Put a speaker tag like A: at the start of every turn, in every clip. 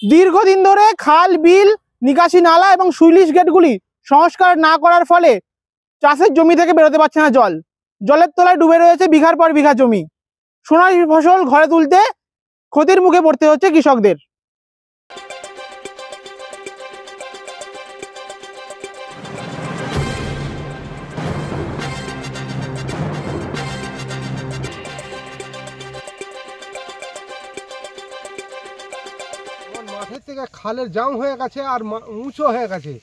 A: দীর্ঘদিন ধরে খাল, বিল, নিকাশি নালা এবং সুইলিশ গেটগুলি সংস্কার না করার ফলে চাষের জমি থেকে বেরোতে পারছে না জল। জলের তলায় ডুবে রয়েছে বিঘার পর বিঘা জমি। সোনালী ফসল ঘরে তুলতে ক্ষতির মুখে পড়তে হচ্ছে কৃষকদের।
B: মাঠের থেকে খালের জাম হয়ে গেছে আর উঁচু হয়ে গেছে।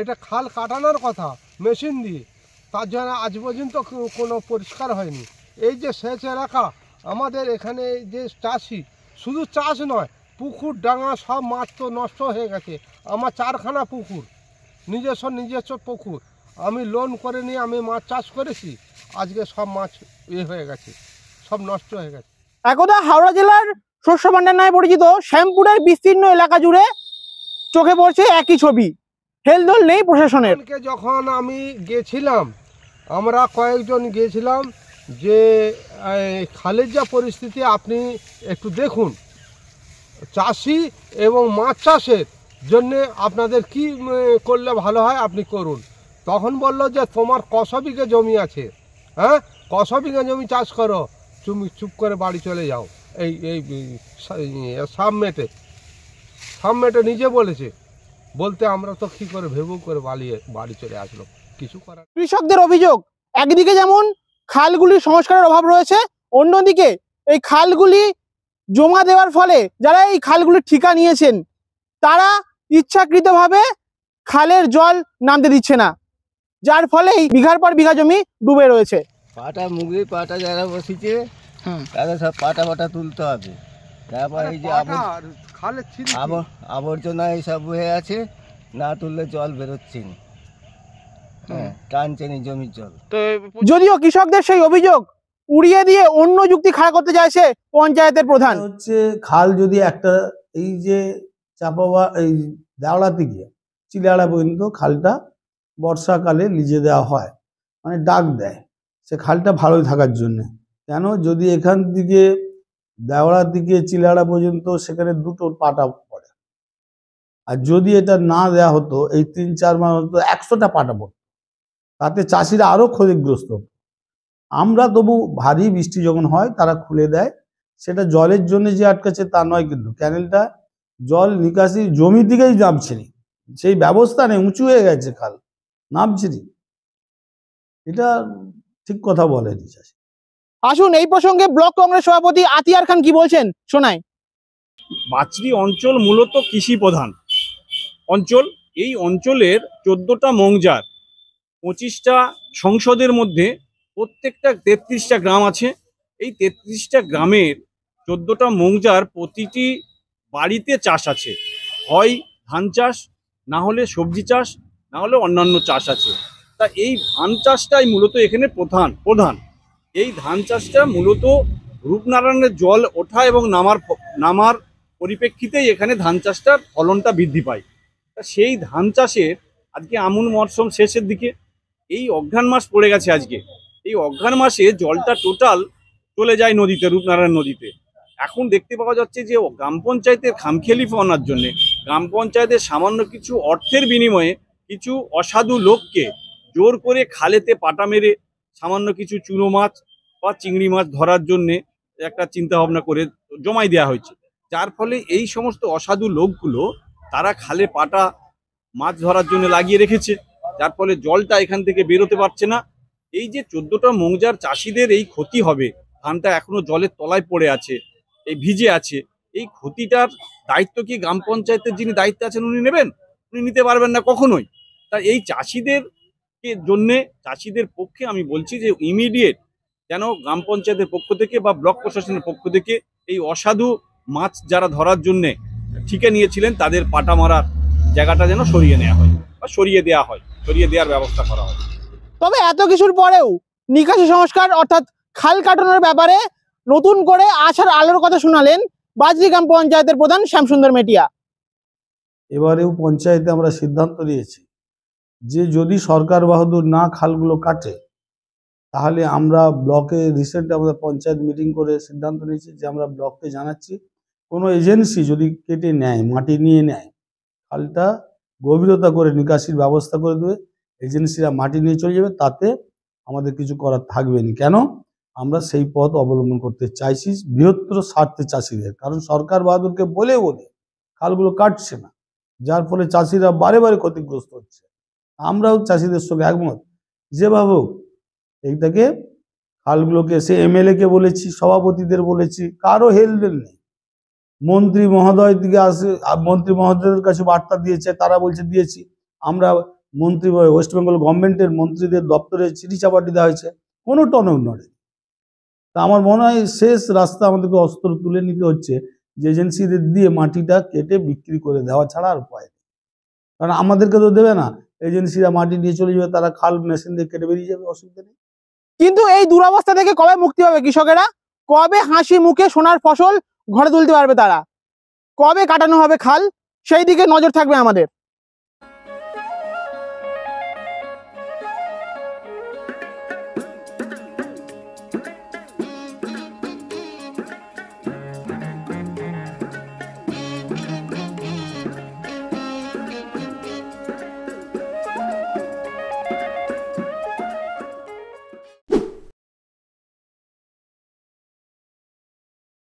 B: এটা খাল কাটানোর কথা মেশিন দিয়ে, তার জন্য আজ পর্যন্ত কোনো পরিষ্কার হয়নি। এই যে সেচ এলাকা আমাদের এখানে, যে চাষি, শুধু চাষ নয়, পুকুর ডাঙা সব মাছ তো নষ্ট হয়ে গেছে। আমার 4খানা পুকুর, নিজস্ব পুকুর, আমি লোন করে নিয়ে আমি মাছ চাষ করেছি, আজকে সব মাছ হয়ে গেছে, সব নষ্ট হয়ে গেছে।
A: একদা হাওড়া জেলার শস্য ভাণ্ডার নামে পরিচিত শ্যামপুরের বিস্তীর্ণ এলাকা জুড়ে চোখে পড়ছে একই ছবি। হেলদোল নেই প্রশাসনের।
B: যখন আমি গেছিলাম, আমরা কয়েকজন গিয়েছিলাম, যে খালের যা পরিস্থিতি আপনি একটু দেখুন, চাষি এবং মাছ চাষের জন্যে আপনাদের কি করলে ভালো হয় আপনি করুন। তখন বললো যে তোমার কত বিঘা জমি আছে, হ্যাঁ, কত বিঘা জমি চাষ করো, তুমি চুপ করে বাড়ি চলে যাও। এই এই সামমেটে নিজে বলেছে, বলতে আমরা তো কী করে ভেবু করে বাড়ি চলে আসলো, কিছু করার।
A: কৃষকদের অভিযোগ, একদিকে যেমন খালগুলির সংস্কারের অভাব রয়েছে, অন্যদিকে এই খালগুলি জমা দেওয়ার ফলে যারা এই খালগুলির ঠিকা নিয়েছেন তারা ইচ্ছাকৃতভাবে খালের জল নামতে দিচ্ছে না, যার ফলে এই বিঘার পর বিঘা জমি ডুবে রয়েছে।
C: পাটা মুগি পাটা যারা বসেছে তাদের সব পাটা তুলতে হবে। তারপর এই যে আবর্জনা এইসব হয়ে আছে, না তুললে জল বেরোচ্ছে না, টানছে না জমির জল।
A: যদিও কৃষকদের সেই অভিযোগ উড়িয়ে দিয়ে অন্য যুক্তি খাড়া করতে চাইছে পঞ্চায়েতের প্রধান।
D: হচ্ছে খাল যদি একটা, এই যে চাপাবা এই দেওড়া থেকে চিলাড়া পর্যন্ত খালটা বর্ষাকালে লিজে দেওয়া হয়, মানে ডাক দেয় সে খালটা ভালোই থাকার জন্য। কেন, যদি এখান থেকে দেওড়া থেকে চিলাড়া পর্যন্ত সেখানে দুটো পাটা পড়ে, আর যদি এটা না দেওয়া হতো, এই 3-4 মাস হতো 100টা পাটা পড়তো, তাতে চাষিরা আরও ক্ষতিগ্রস্ত হতো। আমরা তবু ভারী বৃষ্টি যখন হয় তারা খুলে দেয়, সেটা জলের জন্য যে আটকাচ্ছে তা নয়, কিন্তু ক্যানেলটা জল নিকাশি জমি দিকেই নামছে নি, সেই ব্যবস্থা নেই, উঁচু হয়ে গেছে খাল, নামছে নি, এটা ঠিক কথা বলেনি চাষি।
A: আসুন এই প্রসঙ্গে ব্লক কংগ্রেস সভাপতি আতিয়ার খান কি বলছেন শোনায়।
E: বাচড়ি অঞ্চল মূলত কৃষি প্রধান অঞ্চল। এই অঞ্চলের 14টা মৌজার 25টা সংসদের মধ্যে প্রত্যেকটা 33টা গ্রাম আছে। এই 33টা গ্রামের 14টা মৌজার প্রতিটি বাড়িতে চাষ আছে, হয় ধান চাষ, না হলে সবজি চাষ, না হলে অন্যান্য চাষ আছে। তা এই ধান চাষটাই মূলত এখানে প্রধান। এই ধান চাষটা মূলত রূপনারায়ণের জল ওঠা এবং নামার পরিপ্রেক্ষিতেই এখানে ধান চাষটার ফলনটা বৃদ্ধি পায়। তা সেই ধান চাষের আজকে আমন মরশুম শেষের দিকে, এই অঘ্রাণ মাস পড়ে গেছে আজকে। এই অঘ্রাণ মাসে জলটা টোটাল চলে যায় নদীতে, রূপনারায়ণ নদীতে। এখন দেখতে পাওয়া যাচ্ছে যে গ্রাম পঞ্চায়েতের খামখেয়ালিপনার জন্যে, গ্রাম পঞ্চায়েতের সামান্য কিছু অর্থের বিনিময়ে কিছু অসাধু লোককে জোর করে খালেতে পাটা মেরে সামান্য কিছু চুনো মাছ বা চিংড়ি মাছ ধরার জন্যে একটা চিন্তা ভাবনা করে জমাই দেওয়া হয়েছে, যার ফলে এই সমস্ত অসাধু লোকগুলো তারা খালে পাটা মাছ ধরার জন্য লাগিয়ে রেখেছে, যার ফলে জলটা এখান থেকে বেরোতে পারছে না। এই যে 14টা মৌজার চাষিদের এই ক্ষতি হবে, ধানটা এখনো জলের তলায় পড়ে আছে, এই ভিজে আছে, এই ক্ষতিটার দায়িত্ব কি গ্রাম পঞ্চায়েতের যিনি দায়িত্বে আছেন উনি নেবেন? উনি নিতে পারবেন না কখনোই। তা এই চাষিদের পক্ষে আমি বলছি যে ইমিডিয়েট যেন গ্রাম পঞ্চায়েতের পক্ষ থেকে বা ব্লক প্রশাসনের পক্ষ থেকে এই অসাধু মাছ যারা ধরার জন্যে ঠিকা নিয়েছিলেন তাদের পাটা মারার জায়গাটা যেন সরিয়ে নেওয়া হয় বা সরিয়ে দেওয়ার ব্যবস্থা করা হয়।
A: তবে এত কিছুর পরেও নিকাশি সংস্কার অর্থাৎ খাল কাটানোর ব্যাপারে নতুন করে আশার আলোর কথা শোনালেন বাজরি গ্রাম পঞ্চায়েতের প্রধান শ্যামসুন্দর মেটিয়া।
D: এবারেও পঞ্চায়েতে আমরা সিদ্ধান্ত নিয়েছি যে যদি সরকার বাহাদুর না খালগুলো কাটে, তাহলে আমরা ব্লকে রিসেন্ট আমাদের পঞ্চায়েত মিটিং করে সিদ্ধান্ত নিয়েছি যে আমরা ব্লককে জানাচ্ছি কোনো এজেন্সি যদি কেটে নেয়, মাটি নিয়ে নেয়, খালটা গভীরতা করে নিকাশির ব্যবস্থা করে দেবে, এজেন্সিরা মাটি নিয়ে চলে যাবে, তাতে আমাদের কিছু করার থাকবে না। কেন? আমরা সেই পথ অবলম্বন করতে চাইছি বৃহত্তর স্বার্থে চাষিদের। কারণ সরকার বাহাদুরকে বলে বলে খালগুলো কাটছে না, যার ফলে চাষিরা বারে বারে ক্ষতিগ্রস্ত হচ্ছে। আমরাও চাষিদের সঙ্গে একমত, যেভাবে হোক এইটাকে খালগুলোকে, সে এমএলএ কে বলেছি, সভাপতিদের বলেছি, কারো হেলদোল নেই। মন্ত্রী মহোদয়ের দিকে আসে, মন্ত্রী মহোদয়ের কাছে বার্তা দিয়েছে, তারা বলছে দিয়েছি। আমরা মন্ত্রী, ওয়েস্ট বেঙ্গল গভর্নমেন্টের মন্ত্রীদের দপ্তরে চিঠি চাপাটি দেওয়া হয়েছে, কোনো টনক নড়ে। তা আমার মনে হয় শেষ রাস্তা আমাদেরকে অস্ত্র তুলে নিতে হচ্ছে, যে এজেন্সিদের দিয়ে মাটিটা কেটে বিক্রি করে দেওয়া ছাড়া আর উপায় নেই। কারণ আমাদেরকে তো দেবে না, এজেন্সিরা মাটি নিয়ে চলে যাবে, তারা খাল মেশিন দিয়ে কেটে বেরিয়ে যাবে, অসুবিধা নেই।
A: কিন্তু এই দুরবস্থা থেকে কবে মুক্তি পাবে কৃষকেরা? কবে হাসি মুখে সোনার ফসল ঘরে তুলতে পারবে তারা? কবে কাটানো হবে খাল? সেই দিকে নজর থাকবে আমাদের।